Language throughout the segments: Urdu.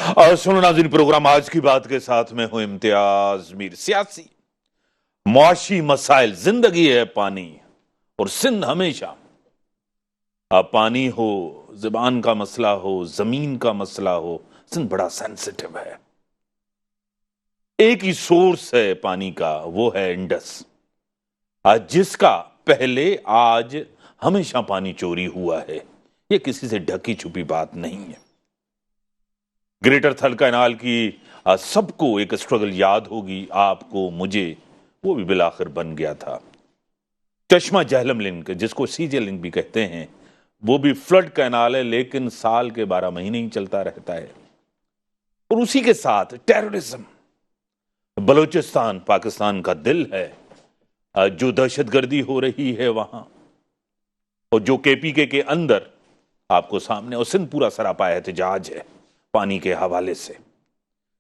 اور سنو ناظرین، پروگرام آج کی بات کے ساتھ میں ہوں امتیاز میر۔ سیاسی معاشی مسائل، زندگی ہے پانی، اور سندھ ہمیشہ پانی ہو، زبان کا مسئلہ ہو، زمین کا مسئلہ ہو، سندھ بڑا سینسٹیو ہے۔ ایک ہی سورس ہے پانی کا، وہ ہے انڈس، جس کا پہلے آج ہمیشہ پانی چوری ہوا ہے۔ یہ کسی سے ڈھکی چھپی بات نہیں ہے۔ گریٹر تھل کینال کی سب کو ایک اسٹرگل یاد ہوگی، آپ کو، مجھے، وہ بھی بالآخر بن گیا تھا۔ چشمہ جہلم لنک، جس کو سی جے لنک بھی کہتے ہیں، وہ بھی فلڈ کینال ہے، لیکن سال کے 12 مہینے ہی چلتا رہتا ہے۔ اور اسی کے ساتھ ٹیررزم، بلوچستان پاکستان کا دل ہے، جو دہشت گردی ہو رہی ہے وہاں، اور جو کے پی کے اندر آپ کو سامنے، اور سندھ پورا سراپا احتجاج ہے پانی کے حوالے سے۔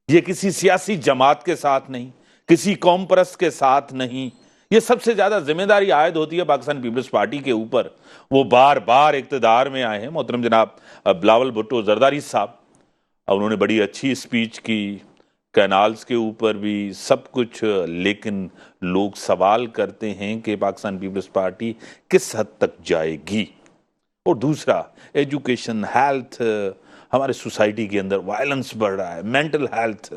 یہ کسی سیاسی جماعت کے ساتھ نہیں، کسی قوم پرست کے ساتھ نہیں، یہ سب سے زیادہ ذمہ داری عائد ہوتی ہے پاکستان پیپلز پارٹی کے اوپر۔ وہ بار بار اقتدار میں آئے ہیں، محترم جناب بلاول بھٹو زرداری صاحب، انہوں نے بڑی اچھی اسپیچ کی کینالز کے اوپر بھی، سب کچھ، لیکن لوگ سوال کرتے ہیں کہ پاکستان پیپلز پارٹی کس حد تک جائے گی۔ اور دوسرا، ایجوکیشن، ہیلتھ، ہمارے سوسائٹی کے اندر وائلنس بڑھ رہا ہے، مینٹل ہیلتھ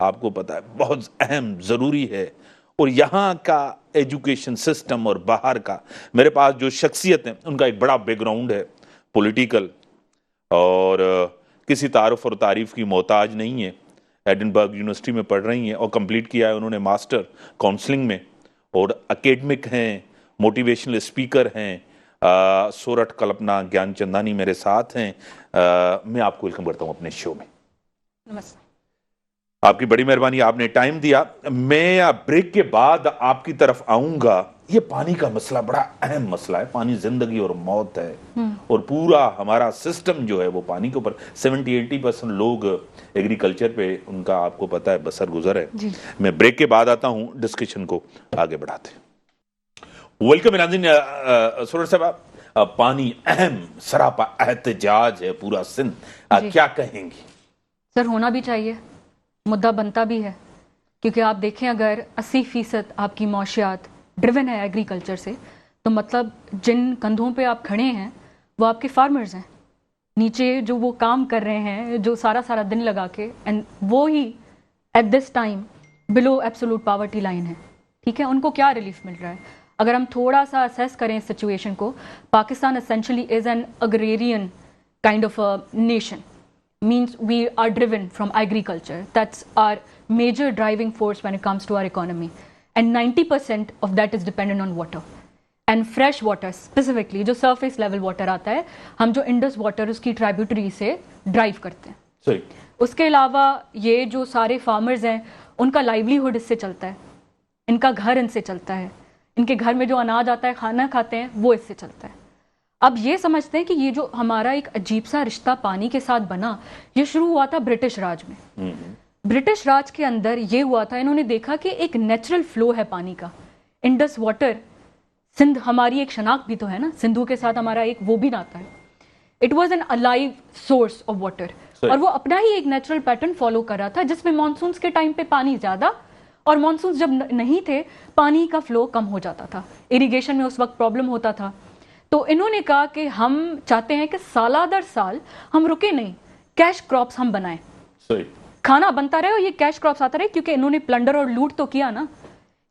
آپ کو پتا ہے بہت اہم ضروری ہے۔ اور یہاں کا ایجوکیشن سسٹم اور باہر کا، میرے پاس جو شخصیت ہیں ان کا ایک بڑا بیک گراؤنڈ ہے پولیٹیکل، اور کسی تعارف اور تعریف کی محتاج نہیں ہے۔ ایڈنبرگ یونیورسٹی میں پڑھ رہی ہیں اور کمپلیٹ کیا ہے انہوں نے ماسٹر کاؤنسلنگ میں، اور اکیڈمک ہیں، موٹیویشنل اسپیکر ہیں۔ سورٹ کلپنا گیان چندانی میرے ساتھ ہیں۔ میں آپ کو ویلکم کرتا ہوں اپنے شو میں۔ نمستے۔ آپ کی بڑی مہربانی، آپ نے ٹائم دیا۔ میں بریک کے بعد آپ کی طرف آؤں گا۔ یہ پانی کا مسئلہ بڑا اہم مسئلہ ہے، پانی زندگی اور موت ہے، اور پورا ہمارا سسٹم جو ہے وہ پانی کے اوپر 70-80% لوگ ایگریکلچر پہ ان کا آپ کو پتا ہے بسر گزر ہے۔ میں بریک کے بعد آتا ہوں، ڈسکشن کو آگے بڑھاتے ہیں۔ ویلکم ناظرین۔ سورٹ صاحب، پانی اہم سراپا احتجاج ہے پورا سندھ، کیا کہیں گی؟ سر، ہونا بھی چاہیے، مدعا بنتا بھی ہے، کیونکہ آپ دیکھیں اگر 80% آپ کی معاشیات ڈریون ہے ایگریکلچر سے، تو مطلب جن کندھوں پہ آپ کھڑے ہیں وہ آپ کے فارمرز ہیں، نیچے جو وہ کام کر رہے ہیں، جو سارا دن لگا کے، اینڈ وہ ہی at this time below absolute poverty line ہے۔ ٹھیک ہے، ان کو کیا ریلیف مل رہا ہے؟ اگر ہم تھوڑا سا اسیس کریں سچویشن کو، Pakistan essentially is an agrarian kind of nation, means we are driven from agriculture. That's our major driving force when it comes to our economy. And 90% of that is dependent on water. And fresh water, specifically, جو surface level water آتا ہے، ہم جو انڈس واٹر اس کی ٹرائبیوٹری سے ڈرائیو کرتے ہیں۔ صحیح۔ اس کے علاوہ یہ جو سارے فارمرز ہیں، ان کا لائیولیہڈ اس سے چلتا ہے، ان کا گھر ان سے چلتا ہے، ان کے گھر میں جو اناج آتا ہے، کھانا کھاتے ہیں، وہ اس سے چلتا ہے۔ اب یہ سمجھتے ہیں کہ یہ جو ہمارا ایک عجیب سا رشتہ پانی کے ساتھ بنا، یہ شروع ہوا تھا برٹش راج میں۔ برٹش راج کے اندر یہ ہوا تھا، انہوں نے دیکھا کہ ایک نیچرل فلو ہے پانی کا، انڈس واٹر، سندھ ہماری ایک شناخت بھی تو ہے نا، سندھو کے ساتھ ہمارا ایک وہ بھی ناتا ہے۔ It was an alive source of water, اور وہ اپنا ہی ایک نیچرل پیٹرن فالو کر رہا تھا، جس میں مانسونز کے ٹائم پہ پانی زیادہ، اور مانسونز جب نہیں تھے پانی کا فلو کم ہو جاتا تھا، اریگیشن میں اس وقت پرابلم ہوتا تھا۔ تو انہوں نے کہا کہ ہم چاہتے ہیں کہ سالہ در سال ہم رکے نہیں، کیش کراپس ہم بنائیں، کھانا بنتا رہے اور یہ کیش کراپس آتا رہے، کیونکہ انہوں نے پلنڈر اور لوٹ تو کیا نا،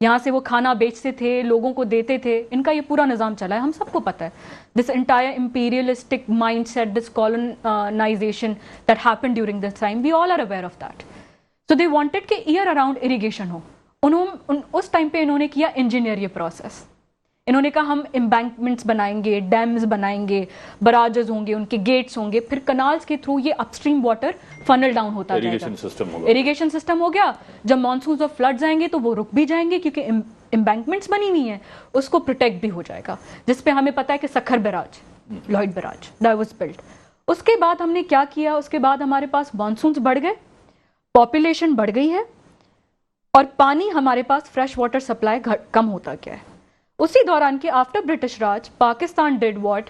یہاں سے وہ کھانا بیچتے تھے، لوگوں کو دیتے تھے، ان کا یہ پورا نظام چلا ہے، ہم سب کو پتہ ہے۔ This entire imperialistic mindset, this colonisation that happened during this time, we all are aware of that. So they wanted کہ ایئر اراؤنڈ اریگیشن ہو۔ اس ٹائم پہ انہوں نے کیا انجینئر یہ پروسیس، انہوں نے کہا ہم امبینکمنٹس بنائیں گے، ڈیمز بنائیں گے، براجز ہوں گے، ان کے گیٹس ہوں گے، پھر کنالز کے تھرو یہ اپ اسٹریم واٹر فنل ڈاؤن ہوتا جائے گا، اریگیشن سسٹم ہو گیا۔ جب مانسونز اور فلڈز آئیں گے تو وہ رک بھی جائیں گے، کیونکہ امبینکمنٹس بنی ہوئی ہیں، اس کو پروٹیکٹ بھی ہو جائے گا، جس پہ ہمیں پتہ ہے کہ Sukkur Braj, لوئڈ Braj, that was Bullet. اس کے بعد ہم نے کیا کیا، اس کے بعد ہمارے پاس مانسونز بڑھ گئے، پاپولیشن بڑھ گئی ہے، اور پانی ہمارے پاس فریش واٹر سپلائی کم ہوتا گیا ہے۔ اسی دوران کے after British Raj, Pakistan did what,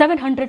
700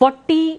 $40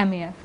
MAF।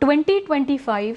2025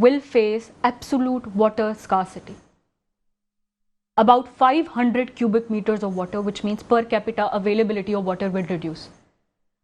will face absolute water scarcity. About 500 cubic meters of water, which means per capita availability of water will reduce.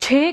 6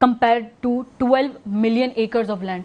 compared to 12 million acres of land.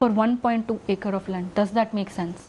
for 1.2 acre of land. Does that make sense?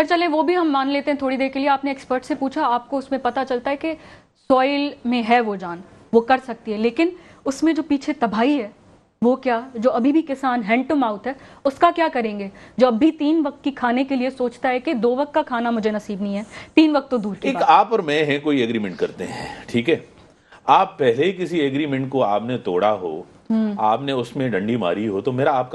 سر چلیں وہ بھی ہم مان لیتے ہیں تھوڑی دیر کے لیے. آپ نے ایکسپرٹ سے پوچھا, آپ کو اس میں پتہ چلتا ہے کہ سوئل میں ہے وہ جان, وہ کر سکتی ہے, لیکن اس میں جو پیچھے تباہی ہے وہ کیا, جو ابھی بھی کسان ہینڈ ٹو ماؤتھ ہے, اس کا کیا کریں گے؟ جو اب بھی 3 وقت کی کھانے کے لیے سوچتا ہے کہ 2 وقت کا کھانا مجھے نصیب نہیں ہے, 3 وقت تو دور کی بات. ایک آپ اور میں ہیں, کوئی ایگریمنٹ کرتے ہیں, ٹھیک ہے, آپ پہلے ہی کسی ایگریمنٹ کو آپ نے توڑا ہو, آپ نے اس میں ڈنڈی ماری ہو, تو میرا آپ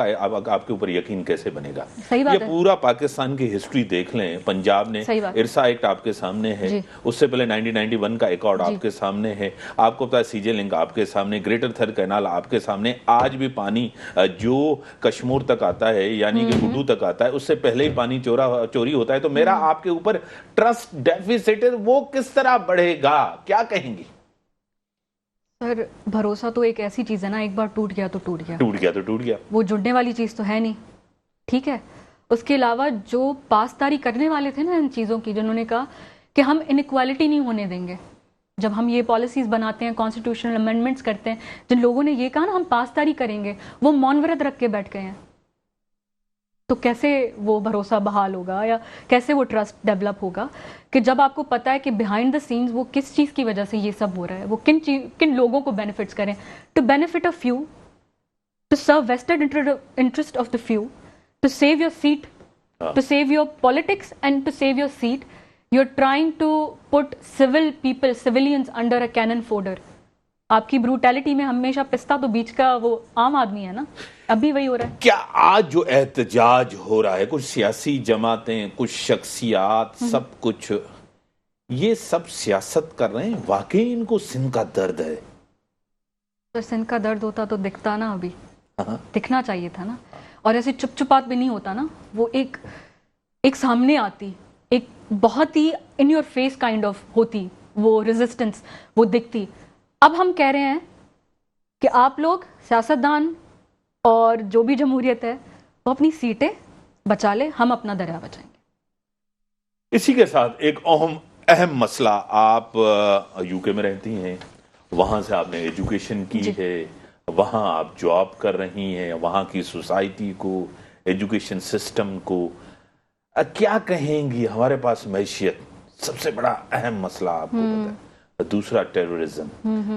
کے اوپر یقین کیسے بنے گا؟ یہ پورا پاکستان کی ہسٹری دیکھ لیں. پنجاب نے ارسا ایکٹ آپ کے سامنے ہے, اس سے پہلے 1991 کا ایک آرڈر آپ کے سامنے ہے, آپ کو پتا ہے سی جے لنک آپ کے سامنے, گریٹر تھر کینال آپ کے سامنے. آج بھی پانی جو کشمور تک آتا ہے, یعنی کہ گڈو تک آتا ہے, اس سے پہلے ہی پانی چوری ہوتا ہے. تو میرا آپ کے اوپر ٹرسٹ ڈیفیسٹ وہ کس طرح بڑھے گا, کیا کہیں گی؟ سر بھروسہ تو ایک ایسی چیز ہے نا, ایک بار ٹوٹ گیا تو ٹوٹ گیا, وہ جڑنے والی چیز تو ہے نہیں, ٹھیک ہے. اس کے علاوہ جو پاسداری کرنے والے تھے نا ان چیزوں کی, جنہوں نے کہا کہ ہم انیکوالٹی نہیں ہونے دیں گے, جب ہم یہ پالیسیز بناتے ہیں, کانسٹیٹیوشنل امینڈمنٹس کرتے ہیں, جن لوگوں نے یہ کہا نا ہم پاسداری کریں گے, وہ مون ورت رکھ کے بیٹھ گئے ہیں, تو کیسے وہ بھروسہ بحال ہوگا یا کیسے وہ ٹرسٹ ڈیولپ ہوگا کہ جب آپ کو پتا ہے کہ بیہائنڈ دا سینز وہ کس چیز کی وجہ سے یہ سب ہو رہا ہے, وہ کن لوگوں کو بینیفٹس کریں, to benefit of few, to serve vested interest of the few, to save your seat, to save your politics and to save your seat, you are trying to put civil people, civilians under a cannon fodder. آپ کی بروٹیلٹی میں ہمیشہ پستہ تو بیچ کا وہ عام آدمی ہے نا, اب بھی وہی ہو رہا ہے. کیا آج جو احتجاج ہو رہا ہے, کچھ سیاسی جماعتیں, کچھ شخصیات, سب کچھ یہ سب سیاست کر رہے ہیں, واقعی ان کو سندھ کا درد ہے؟ تو سندھ کا درد ہوتا تو دکھتا نا, ابھی دکھنا چاہیے تھا نا, اور ایسے چپ چپات بھی نہیں ہوتا نا, وہ ایک سامنے آتی, ایک بہت ہی in your face kind of ہوتی وہ ریزسٹنس, وہ دکھتی. اب ہم کہہ رہے ہیں کہ آپ لوگ سیاستدان اور جو بھی جمہوریت ہے وہ اپنی سیٹیں بچا لے, ہم اپنا دریا بچائیں گے. اسی کے ساتھ ایک اہم مسئلہ, آپ یو کے میں رہتی ہیں, وہاں سے آپ نے ایجوکیشن کی ہے, وہاں آپ جاب کر رہی ہیں, وہاں کی سوسائٹی کو, ایجوکیشن سسٹم کو کیا کہیں گی؟ ہمارے پاس معیشت سب سے بڑا اہم مسئلہ آپ کو پتا ہے, دوسرا ٹیررزم,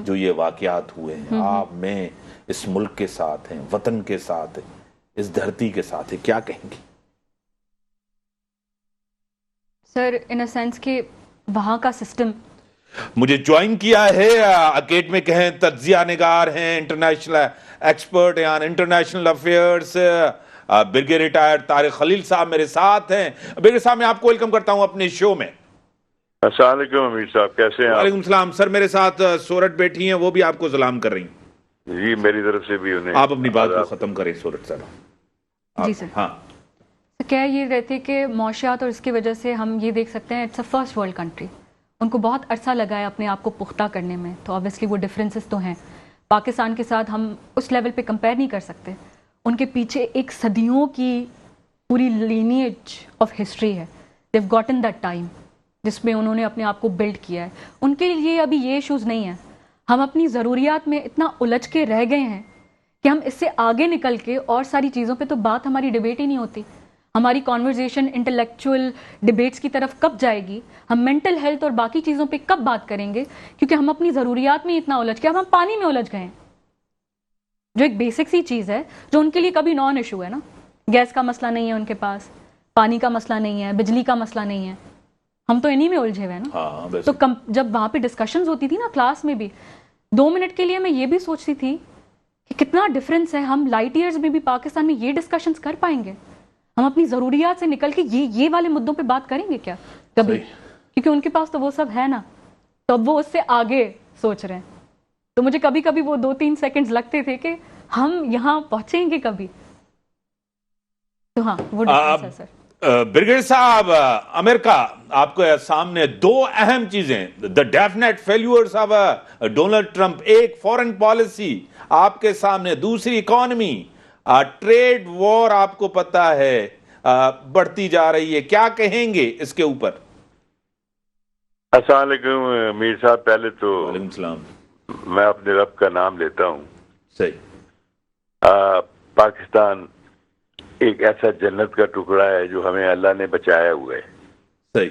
جو یہ واقعات ہوئے ہیں, آپ میں اس ملک کے ساتھ ہیں, وطن کے ساتھ ہیں, اس دھرتی کے ساتھ ہیں, کیا کہیں گی؟ سر ان اے سینس کہ وہاں کا سسٹم, مجھے جوائن کیا ہے اکیڈمک کہیں, تجزیہ نگار ہیں, انٹرنیشنل ایکسپرٹ ہیں international affairs, brigadier retired Tariq Khalil صاحب میرے ساتھ ہیں. برگیڈیئر صاحب, میں آپ کو ویلکم کرتا ہوں اپنے شو میں. السلام علیکم امیر صاحب, کیسے ہیں آپ؟ وعلیکم السلام سر. میرے ساتھ سورت بیٹھی ہیں, وہ بھی آپ کو سلام کر رہی ہیں. جی میری طرف سے بھی انہیں. آپ اپنی بات کو ختم کریں سورت صاحب. جی سر. ہاں, کیا یہ رہتے کہ معاشیات اور اس کی وجہ سے ہم یہ دیکھ سکتے ہیں it's a first world country, ان کو بہت عرصہ لگا ہے اپنے آپ کو پختہ کرنے میں, تو obviously وہ ڈفرینسز تو ہیں. پاکستان کے ساتھ ہم اس لیول پہ کمپیئر نہیں کر سکتے. ان کے پیچھے ایک صدیوں کی پوری لینیج آف ہسٹری ہے, they've gotten that time جس میں انہوں نے اپنے آپ کو بلڈ کیا ہے. ان کے لیے ابھی یہ ایشوز نہیں ہیں. ہم اپنی ضروریات میں اتنا الجھ کے رہ گئے ہیں کہ ہم اس سے آگے نکل کے اور ساری چیزوں پہ تو بات, ہماری ڈیبیٹ ہی نہیں ہوتی. ہماری کانورزیشن انٹلیکچوئل ڈیبیٹس کی طرف کب جائے گی؟ ہم مینٹل ہیلتھ اور باقی چیزوں پہ کب بات کریں گے؟ کیونکہ ہم اپنی ضروریات میں اتنا الجھ گئے, ہم پانی میں الجھ گئے ہیں, جو ایک بیسک سی چیز ہے جو ان کے لیے کبھی نان ایشو ہے نا. گیس کا مسئلہ نہیں ہے ان کے پاس, پانی کا مسئلہ نہیں ہے, بجلی کا مسئلہ نہیں ہے, ہم تو انہی میں الجھے ہوئے ہیں نا. تو جب وہاں پہ ڈسکشنز ہوتی تھی نا کلاس میں بھی, 2 منٹ کے لیے میں یہ بھی سوچتی تھی کہ کتنا ڈفرینس ہے, ہم لائٹ ایئرز میں بھی پاکستان میں یہ ڈسکشنز کر پائیں گے؟ ہم اپنی ضروریات سے نکل کے یہ والے مدوں پہ بات کریں گے کیا کبھی؟ کیونکہ ان کے پاس تو وہ سب ہے نا, تو اب وہ اس سے آگے سوچ رہے ہیں. تو مجھے کبھی کبھی وہ 2-3 سیکنڈز لگتے تھے کہ ہم یہاں پہنچیں گے کبھی. تو ہاں وہ ڈفرینس ہے سر. برگیڈیئر صاحب, امریکہ آپ کو سامنے 2 اہم چیزیں, the definite failures of Donald Trump, ایک فورن پالیسی آپ کے سامنے, دوسری اکانومی, ٹریڈ وار آپ کو پتا ہے بڑھتی جا رہی ہے, کیا کہیں گے اس کے اوپر؟ السلام علیکم امیر صاحب. پہلے تو وعلیکم السلام. میں اپنے رب کا نام لیتا ہوں. صحیح. پاکستان ایک ایسا جنت کا ٹکڑا ہے جو ہمیں اللہ نے بچایا ہوا ہے. صحیح.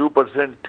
2%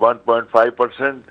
1.5%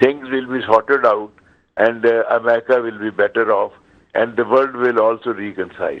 things will be sorted out and America will be better off and the world will also reconcile.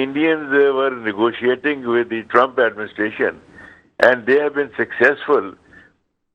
Indians were negotiating with the Trump administration and they have been successful.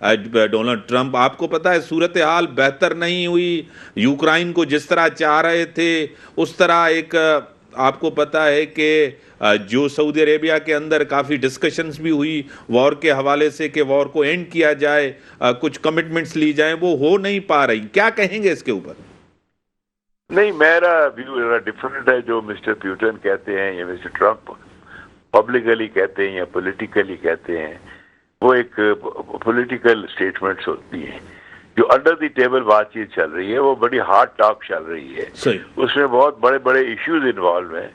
Donald Trump. آپ کو پتا ہے صورتحال بہتر نہیں ہوئی. یوکرائن کو جس طرح چاہ رہے تھے اس طرح ایک آپ کو پتا ہے کہ جو سعودی عربیہ کے اندر کافی ڈسکشنز بھی ہوئی وار کے حوالے سے کہ وار کو اینڈ کیا جائے, کچھ کمٹمنٹس لی جائیں, وہ ہو نہیں پا رہی. کیا کہیں گے اس کے اوپر؟ نہیں, میرا ویو ڈفرینٹ ہے. جو مسٹر پیوٹن کہتے ہیں یا مسٹر ٹرمپ پبلکلی کہتے ہیں یا پولیٹیکلی کہتے ہیں, وہ ایک پولیٹیکل سٹیٹمنٹس ہوتی ہیں. جو انڈر دی ٹیبل بات چیت چل رہی ہے وہ بڑی ہارڈ ٹاک چل رہی ہے. اس میں بہت بڑے بڑے ایشوز انوالو ہیں,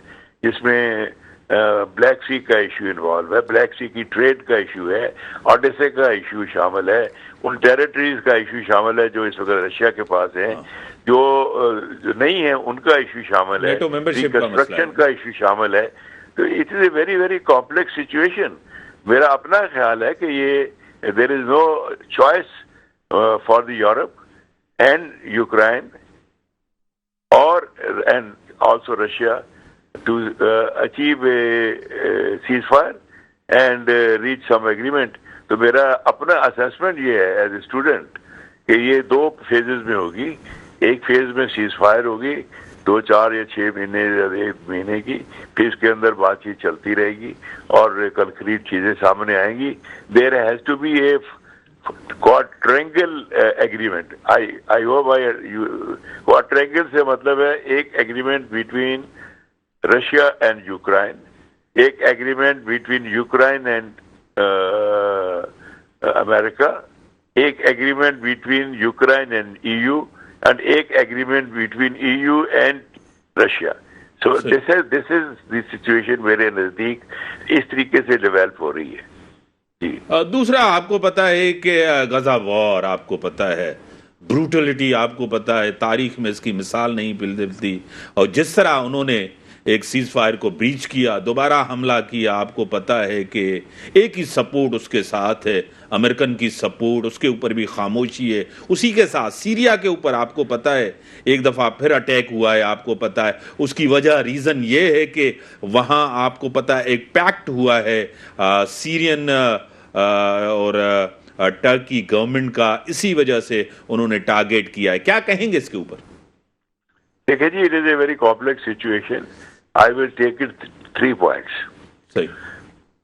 جس میں بلیک سی کا ایشو انوالو ہے, بلیک سی کی ٹریڈ کا ایشو ہے, اوڈیسے کا ایشو شامل ہے, ان ٹیریٹریز کا ایشو شامل ہے جو اس وقت رشیا کے پاس ہیں, جو نہیں ہیں ان کا ایشو شامل ہے, ریکنسٹرکشن کا ایشو شامل ہے. تو it is a very very complex situation. میرا اپنا خیال ہے کہ یہ there is no choice for the Europe and Ukraine اور and also Russia to achieve a ceasefire and reach some agreement. تو میرا اپنا اسیسمنٹ یہ ہے ایز اے اسٹوڈنٹ کہ یہ 2 فیزز میں ہوگی. ایک فیز میں سیز فائر ہوگی 2, 4 یا 6 مہینے یا 1 مہینے کی, پھر اس کے اندر بات چیت چلتی رہے گی اور کنکریٹ چیزیں سامنے آئیں گی. There has to be a quadrangle agreement. I hope quadrangle سے مطلب ہے ایک agreement between Russia and Ukraine, ایک agreement between Ukraine and America, ایک agreement between Ukraine and EU, and ایک agreement between EU and Russia. So this is the situation میرے نزدیک اس طریقے سے ڈیولپ ہو رہی ہے. جی, دوسرا آپ کو پتا ہے کہ غزہ وار آپ کو پتا ہے, بروٹلٹی آپ کو پتا ہے, تاریخ میں اس کی مثال نہیں ملتی. اور جس طرح انہوں نے ایک سیز فائر کو بریچ کیا, دوبارہ حملہ کیا, آپ کو پتا ہے کہ ایک ہی سپورٹ اس کے ساتھ ہے, امریکن کی سپورٹ, اس کے اوپر بھی خاموشی ہے. اسی کے ساتھ سیریا کے اوپر آپ کو پتا ہے ایک دفعہ پھر اٹیک ہوا ہے, آپ کو پتا ہے اس کی وجہ ریزن یہ ہے کہ وہاں آپ کو پتا ہے ایک پیکٹ ہوا ہے سیرین اور ٹرکی گورنمنٹ کا, اسی وجہ سے انہوں نے ٹارگیٹ کیا ہے. کیا کہیں گے اس کے اوپر؟ دیکھیں جی, it is a very complex situation. I will take it 3 points. صحیح.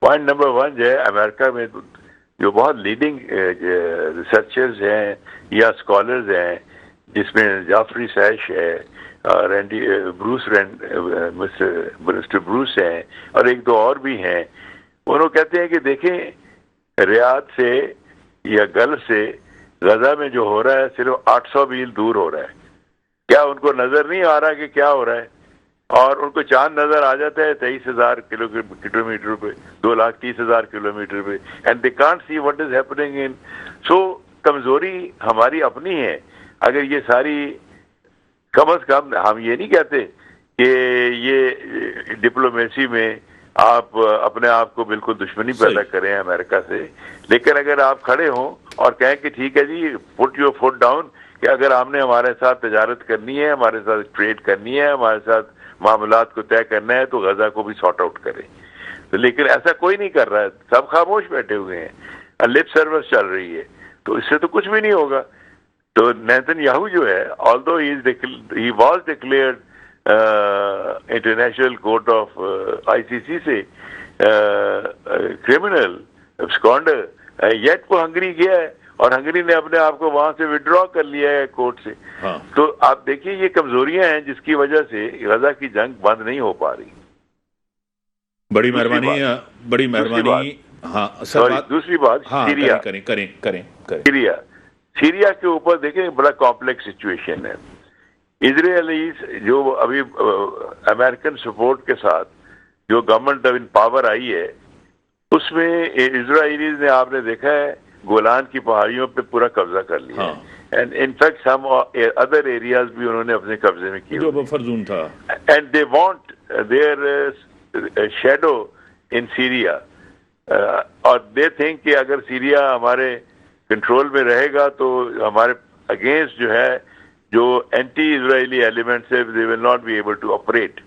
پوائنٹ نمبر 1 جو ہے, امریکہ میں جو بہت لیڈنگ ریسرچرز ہیں یا اسکالرز ہیں, جس میں جعفری سیش ہے, رینڈی بروس, مسٹر بروس ہیں, اور 1-2 اور بھی ہیں. انہوں کہتے ہیں کہ دیکھیں ریاض سے یا گلف سے غزہ میں جو ہو رہا ہے صرف 800 میل دور ہو رہا ہے. کیا ان کو نظر نہیں آ رہا کہ کیا ہو رہا ہے؟ اور ان کو چاند نظر آ جاتا ہے 23,000 کلومیٹر پہ, 230,000 کلومیٹر پہ, and they can't see what is happening in. So کمزوری ہماری اپنی ہے. اگر یہ ساری, کم از کم ہم یہ نہیں کہتے کہ یہ ڈپلومیسی میں آپ اپنے آپ کو بالکل دشمنی پیدا کریں امریکہ سے, لیکن اگر آپ کھڑے ہوں اور کہیں کہ ٹھیک ہے جی, پٹ یور فٹ ڈاؤن, کہ اگر آپ نے ہمارے ساتھ تجارت کرنی ہے, ہمارے ساتھ ٹریڈ کرنی ہے, ہمارے ساتھ معاملات کو طے کرنا ہے, تو غزہ کو بھی سارٹ آؤٹ کریں. لیکن ایسا کوئی نہیں کر رہا ہے, سب خاموش بیٹھے ہوئے ہیں, لپ سروس چل رہی ہے, تو اس سے تو کچھ بھی نہیں ہوگا. تو نیتن یاہو جو ہے, although he was declared international court of ICC سے کرمنل absconder, yet وہ ہنگری گیا ہے اور ہنگری نے اپنے آپ کو وہاں سے وڈرا کر لیا ہے کورٹ سے. تو آپ دیکھیے یہ کمزوریاں ہیں جس کی وجہ سے غزہ کی جنگ بند نہیں ہو پا رہی. بڑی مہربانی. ہاں دوسری بات, سیریا. سیریا کے اوپر دیکھیں بڑا کمپلیکس سچویشن ہے. اسرائیلیز جو ابھی امریکن سپورٹ کے ساتھ جو گورنمنٹ اب ان پاور آئی ہے, اس میں اسرائیلیز نے, آپ نے دیکھا ہے, گولان کی پہاڑیوں پہ پورا قبضہ کر لیا ہے. And in fact some other areas بھی انہوں نے اپنے قبضے میں کیے جو بفر زون تھا. And they want their shadow in Syria, اور دے تھنک کہ اگر سیریا ہمارے کنٹرول میں رہے گا تو ہمارے اگینسٹ جو ہے جو اینٹی اسرائیلی ایلیمنٹس ہے, they will not be able to operate.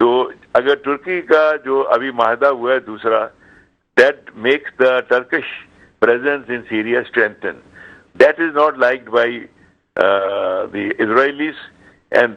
تو اگر ترکی کا جو ابھی معاہدہ ہوا ہے دوسرا, that makes the Turkish presence in Syria strengthened. That is not liked by the Israelis, and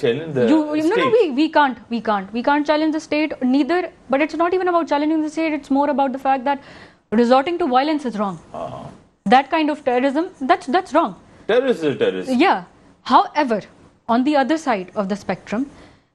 challenge the state. We can't challenge the state neither, but it's not even about challenging the state. It's more about the fact that resorting to violence is wrong. That kind of terrorism, that's wrong. Terrorist is terrorist. Yeah. However, on the other side of the spectrum,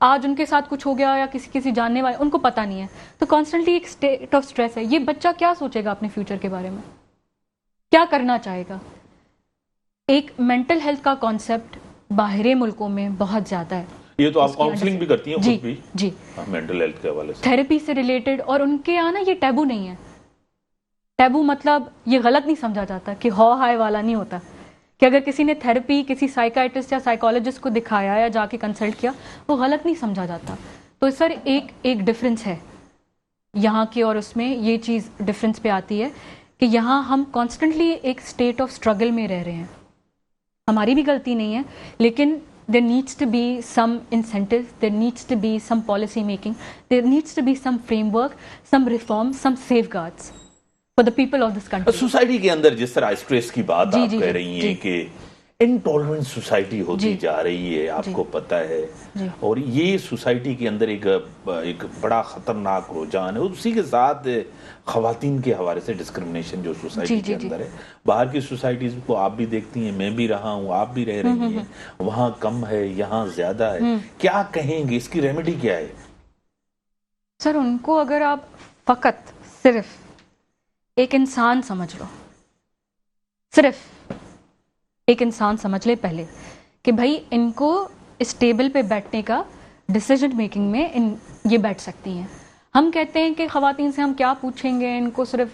آج ان کے ساتھ کچھ ہو گیا یا کسی جاننے والے ان کو پتہ نہیں ہے, تو کانسٹنٹلی ایک اسٹیٹ آف اسٹریس ہے. یہ بچہ کیا سوچے گا اپنے فیوچر کے بارے میں, کیا کرنا چاہے گا؟ ایک مینٹل ہیلتھ کا کانسیپٹ باہر ملکوں میں بہت زیادہ ہے. یہ تو آپ کاؤنسلنگ بھی کرتی ہیں خود بھی؟ جی, مینٹل ہیلتھ کے حوالے سے تھیراپی سے ریلیٹڈ. اور ان کے یہاں نا یہ ٹیبو نہیں ہے. ٹیبو مطلب یہ غلط نہیں سمجھا جاتا کہ ہو ہائے والا نہیں ہوتا, کہ اگر کسی نے تھیراپی کسی سائیکائٹرسٹ یا سائیکالوجسٹ کو دکھایا یا جا کے کنسلٹ کیا, وہ غلط نہیں سمجھا جاتا. تو سر ایک ڈفرینس ہے یہاں کے اور اس میں. یہ چیز ڈفرینس پہ آتی ہے کہ یہاں ہم کانسٹنٹلی ایک اسٹیٹ آف اسٹرگل میں رہ رہے ہیں. ہماری بھی غلطی نہیں ہے, لیکن there needs to be some incentives, there needs to be some policy making, there needs to be some framework, some reform, some safeguards for the people of this country. Society کے اندر جس طرح اسٹریس کی بات آپ کہہ رہی ہیں کہ انٹالرنٹ سوسائٹی ہوتی جا رہی ہے, آپ کو پتہ ہے, اور یہ سوسائٹی کے اندر ایک بڑا خطرناک رجحان ہے. اسی کے ساتھ خواتین کے حوالے سے ڈسکرمنیشن جو سوسائٹی کے اندر ہے, باہر کی سوسائٹیز کو آپ بھی دیکھتی ہیں, میں بھی رہا ہوں, آپ بھی رہ رہی ہیں, وہاں کم ہے یہاں زیادہ ہے. کیا کہیں گے, اس کی ریمیڈی کیا ہے؟ سر ان کو اگر آپ فقط صرف ایک انسان سمجھ لو, صرف ایک انسان سمجھ لے پہلے, کہ بھائی ان کو اس ٹیبل پہ بیٹھنے کا ڈیسیجن میکنگ میں یہ بیٹھ سکتی ہیں. ہم کہتے ہیں کہ خواتین سے ہم کیا پوچھیں گے, ان کو صرف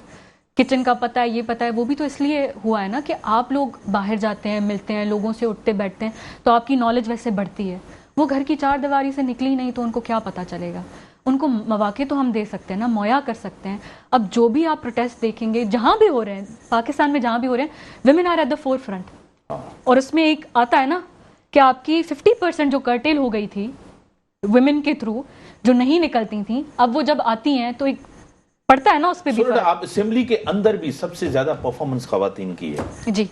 کچن کا پتہ ہے, یہ پتہ ہے. وہ بھی تو اس لیے ہوا ہے نا کہ آپ لوگ باہر جاتے ہیں, ملتے ہیں, لوگوں سے اٹھتے بیٹھتے ہیں, تو آپ کی نالج ویسے بڑھتی ہے. وہ گھر کی چار دیواری سے نکلی نہیں تو ان کو کیا پتہ چلے گا. ان کو مواقع تو ہم دے سکتے ہیں نا, مہیا کر سکتے ہیں. اب جو بھی آپ پروٹیسٹ دیکھیں گے جہاں بھی ہو رہے ہیں, پاکستان میں جہاں بھی ہو رہے ہیں, women are at the forefront. اور اس میں ایک آتا ہے نا کہ آپ کی 50% جو کرٹیل ہو گئی تھی ویمن کے تھرو, جو نہیں نکلتی تھیں, اب وہ جب آتی ہیں تو ایک پڑتا ہے نا اس پہ بھی. آپ اسمبلی کے اندر بھی سب سے زیادہ پرفارمنس خواتین کی ہے. جی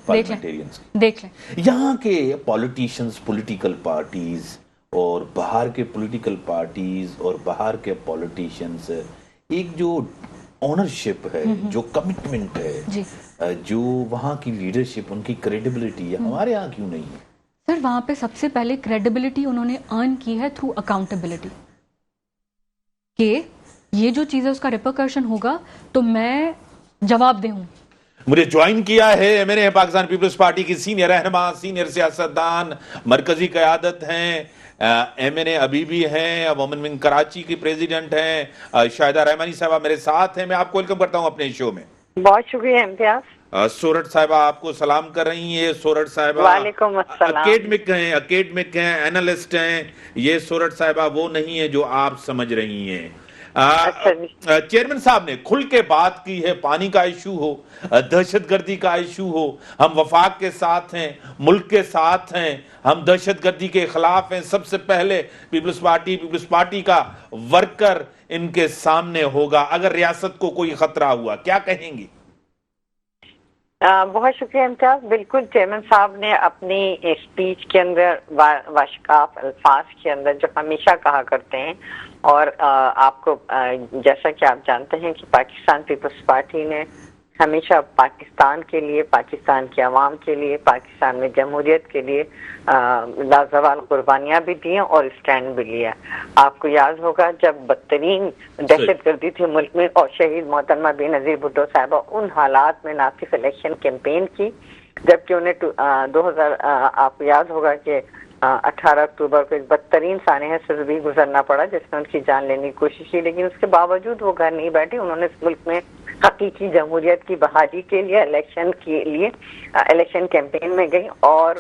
دیکھ لیں یہاں کے پولیٹیشنز, پولیٹیکل پارٹیز اور باہر کے پولیٹیکل پارٹیز اور باہر کے پولیٹیشنز, ایک جو اونرشپ ہے, جو کمٹمنٹ ہے, جو وہاں کی لیڈرشپ, ان کی کریڈیبلٹی ہے, ہمارے یہاں کیوں نہیں ہے؟ سر وہاں پہ سب سے پہلے کریڈیبلٹی انہوں نے ارن کی ہے تھرو اکاؤنٹیبلٹی, کہ یہ جو چیز ہے اس کا ریپرکشن ہوگا تو میں جواب دہ ہوں. مجھے جوائن کیا ہے, میں نے پاکستان پیپلز پارٹی کی سینئر رہنما, سینئر سیاستدان, مرکزی قیادت ہیں, ایم این اے ابھی بھی ہیں, وومن ونگ کراچی کی پریزیڈنٹ ہیں, شاہدہ رحمانی صاحبہ میرے ساتھ ہیں. میں آپ کو ویلکم کرتا ہوں اپنے شو میں. بہت شکریہ امتیاز. سورٹ صاحبہ آپ کو سلام کر رہی ہیں. سورٹ صاحبہ وعلیکم السلام. اکیڈمک ہیں, اینالسٹ ہیں. یہ سورٹ صاحبہ وہ نہیں ہے جو آپ سمجھ رہی ہیں. چیئرمین صاحب نے کھل کے بات کی ہے, پانی کا ایشو ہو, دہشت گردی کا ایشو ہو, ہم وفاق کے ساتھ ہیں, ملک کے ساتھ ہیں, ہم دہشت گردی کے خلاف ہیں. سب سے پہلے پیپلز پارٹی کا ورکر ان کے سامنے ہوگا اگر ریاست کو کوئی خطرہ ہوا. کیا کہیں گی؟ بہت شکریہ امتیاز. بالکل چیئرمین صاحب نے اپنی اسپیچ کے اندر واشکاف الفاظ کے اندر جو ہمیشہ کہا کرتے ہیں, اور آپ کو جیسا کہ آپ جانتے ہیں کہ پاکستان پیپلز پارٹی نے ہمیشہ پاکستان کے لیے, پاکستان کی عوام کے لیے, پاکستان میں جمہوریت کے لیے لازوال قربانیاں بھی دی ہیں اور اسٹینڈ بھی لیا. آپ کو یاد ہوگا جب بدترین دہشت گردی تھی ملک میں اور شہید محترمہ بے نظیر بھٹو صاحبہ ان حالات میں ناصف الیکشن کیمپین کی, جبکہ انہیں آپ کو یاد ہوگا کہ 18 اکتوبر کو ایک بدترین سانحہ سے بھی گزرنا پڑا جس میں ان کی جان لینے کی کوشش کی, لیکن اس کے باوجود وہ گھر نہیں بیٹھے. انہوں نے اس ملک میں حقیقی جمہوریت کی بحالی کے لیے الیکشن کیمپین میں گئی, اور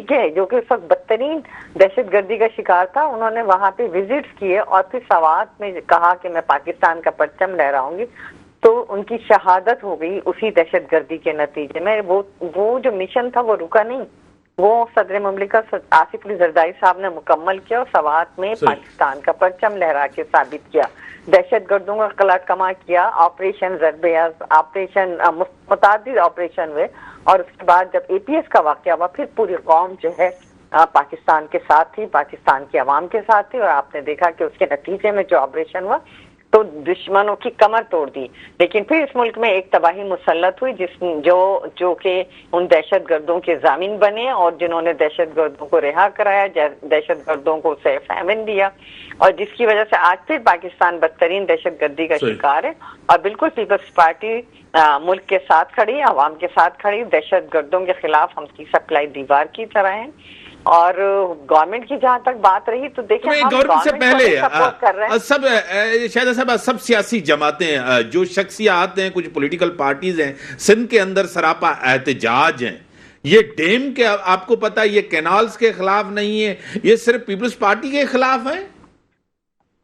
کے جو کہ اس وقت بدترین دہشت گردی کا شکار تھا, انہوں نے وہاں پہ وزٹس کیے اور پھر سوات میں کہا کہ میں پاکستان کا پرچم لہراؤں گی. تو ان کی شہادت ہو گئی اسی دہشت گردی کے نتیجے میں. وہ جو مشن تھا وہ رکا نہیں, وہ صدر مملکت آصف علی زرداری صاحب نے مکمل کیا اور سوات میں پاکستان کا پرچم لہرا کے ثابت کیا. دہشت گردوں کا قلع کما کیا, آپریشن ضربے آپریشن متعدد آپریشن ہوئے, اور اس کے بعد جب اے پی ایس کا واقعہ ہوا پھر پوری قوم جو ہے پاکستان کے ساتھ تھی, پاکستان کی عوام کے ساتھ تھی, اور آپ نے دیکھا کہ اس کے نتیجے میں جو آپریشن ہوا تو دشمنوں کی کمر توڑ دی. لیکن پھر اس ملک میں ایک تباہی مسلط ہوئی جو کہ ان دہشت گردوں کے ضامن بنے اور جنہوں نے دہشت گردوں کو رہا کرایا, دہشت گردوں کو سیف ایمن دیا, اور جس کی وجہ سے آج پھر پاکستان بدترین دہشت گردی کا شکار ہے. اور بالکل پیپلز پارٹی ملک کے ساتھ کھڑی, عوام کے ساتھ کھڑی, دہشت گردوں کے خلاف ہم کی سپلائی دیوار کی طرح ہیں. اور گورنمنٹ کی جہاں تک بات رہی تو دیکھیں ہم گورنمنٹ سے پہلے سپورٹ کر رہے ہیں. سب شاہدہ صاحب, سب سیاسی جماعتیں جو شخصیات ہیں, کچھ پولیٹیکل پارٹیز ہیں, سندھ کے اندر سراپا احتجاج ہیں. یہ ڈیم کے آپ کو پتا یہ کینالز کے خلاف نہیں ہے, یہ صرف پیپلز پارٹی کے خلاف ہیں.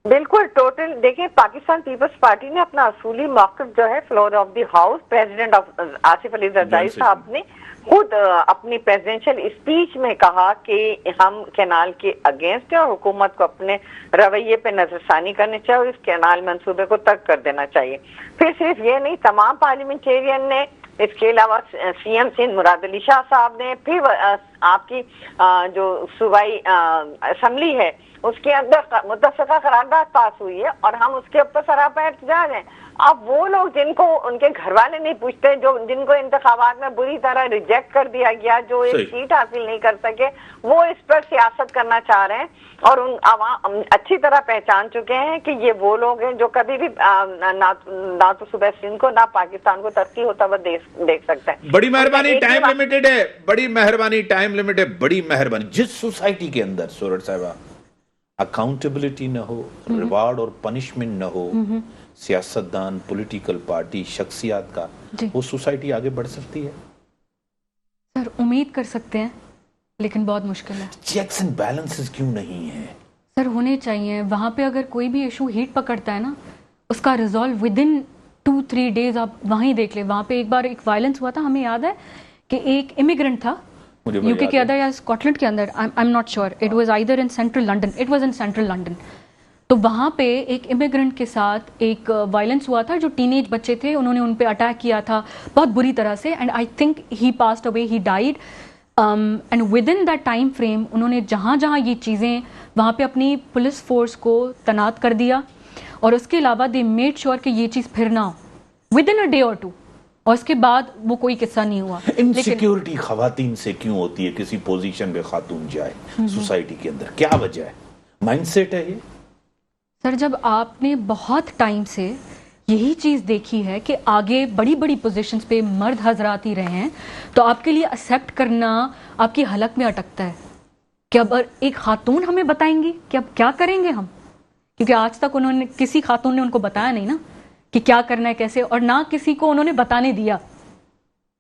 بالکل ٹوٹل دیکھیں, پاکستان پیپلز پارٹی نے اپنا اصولی موقف جو ہے floor of the house, president Asif Ali Zardari صاحب نے خود اپنی پریزیڈنشل اسپیچ میں کہا کہ ہم کینال کے اگینسٹ ہیں اور حکومت کو اپنے رویے پہ نظر ثانی کرنی چاہیے اور اس کینال منصوبے کو ترک کر دینا چاہیے. پھر صرف یہ نہیں, تمام پارلیمنٹیرین نے, اس کے علاوہ سی ایم سندھ مراد علی شاہ صاحب نے, پھر آپ کی جو صوبائی اسمبلی ہے اس کے اندر متفقہ قرارداد پاس ہوئی ہے اور ہم اس کے اوپر سراپا احتجاج ہیں. اب وہ لوگ جن کو ان کے گھر والے نہیں پوچھتے, جن کو انتخابات میں بری طرح ریجیکٹ کر دیا گیا, جو ایک سیٹ حاصل نہیں کر سکے, وہ اس پر سیاست کرنا چاہ رہے ہیں. اور ان عوام اچھی طرح پہچان چکے ہیں کہ یہ وہ لوگ ہیں جو کبھی بھی نہ تو صوبہ سندھ کو نہ پاکستان کو ترقی ہوتا ہوا دیکھ سکتے ہیں. بڑی مہربانی, ٹائم لمیٹڈ ہے, بڑی مہربانی, ٹائم لمٹ ہے, بڑی مہربانی. جس سوسائٹی کے اندر سورج صاحبہ اکاؤنٹیبلٹی نہ ہو, ریوارڈ اور پنشمنٹ نہ ہو, سیاستدان, پولیٹیکل پارٹی, شخصیات کا, وہ سوسائٹی آگے بڑھ سکتی ہے؟ سر امید کر سکتے ہیں لیکن بہت مشکل ہے. چیکس اینڈ بیلنسز کیوں نہیں ہیں؟ سر ہونے چاہیے. وہاں پہ اگر کوئی بھی ایشو ہیٹ پکڑتا ہے نا, اس کا ریزالو ود ان 2-3 days آپ وہیں دیکھ لیں. وہاں پہ ایک بار ایک وائلنس ہوا تھا, ہمیں یاد ہے کہ ایک امیگرنٹ تھا یو کے اندر یا اسکاٹ لینڈ کے اندر, I am not sure, it was either in central London, it was in central London. تو وہاں پہ ایک امیگرنٹ کے ساتھ ایک وائلنس ہوا تھا, جو ٹین ایج بچے تھے, انہوں نے ان پہ اٹیک کیا تھا بہت بری طرح سے, and I think he passed away, he died. And with in that time frame انہوں نے جہاں جہاں یہ چیزیں, وہاں پہ اپنی پولیس فورس کو تعینات کر دیا, اور اس کے علاوہ دے میڈ شیور کہ یہ چیز پھر نہ ہو ود ان اے ڈے اور 2, اور اس کے بعد وہ کوئی قصہ نہیں ہوا. انسیکیورٹی خواتین سے کیوں ہوتی ہے؟ کسی پوزیشن پہ خاتون جائے سوسائٹی کے اندر, کیا وجہ ہے؟ مائنڈ سیٹ ہے یہ؟ سر جب آپ نے بہت ٹائم سے یہی چیز دیکھی ہے کہ آگے بڑی بڑی پوزیشنز پہ مرد حضرات ہی رہے ہیں, تو آپ کے لیے ایکسیپٹ کرنا آپ کی حلق میں اٹکتا ہے کہ اب ایک خاتون ہمیں بتائیں گی کہ اب کیا کریں گے ہم, کیونکہ آج تک انہوں نے, کسی خاتون نے ان کو بتایا نہیں نا کہ کیا کرنا ہے کیسے, اور نہ کسی کو انہوں نے بتانے دیا.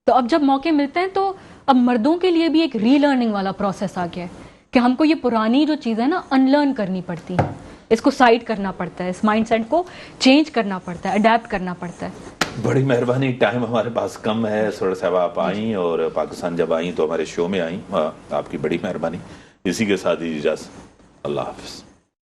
تو اب جب موقع ملتے ہیں تو اب مردوں کے لیے بھی ایک ری لرننگ والا پروسیس آ گیا ہے کہ ہم کو یہ پرانی جو چیزیں نا ان لرن کرنی پڑتی ہیں, اس کو سائڈ کرنا پڑتا ہے, اس مائنڈ سیٹ کو چینج کرنا پڑتا ہے, اڈیپٹ کرنا پڑتا ہے. بڑی مہربانی, ٹائم ہمارے پاس کم ہے. سورج صاحب آپ آئیں اور پاکستان جب آئیں تو ہمارے شو میں آئیں, آپ کی بڑی مہربانی. اسی کے ساتھ ہی اجازت, اللہ حافظ.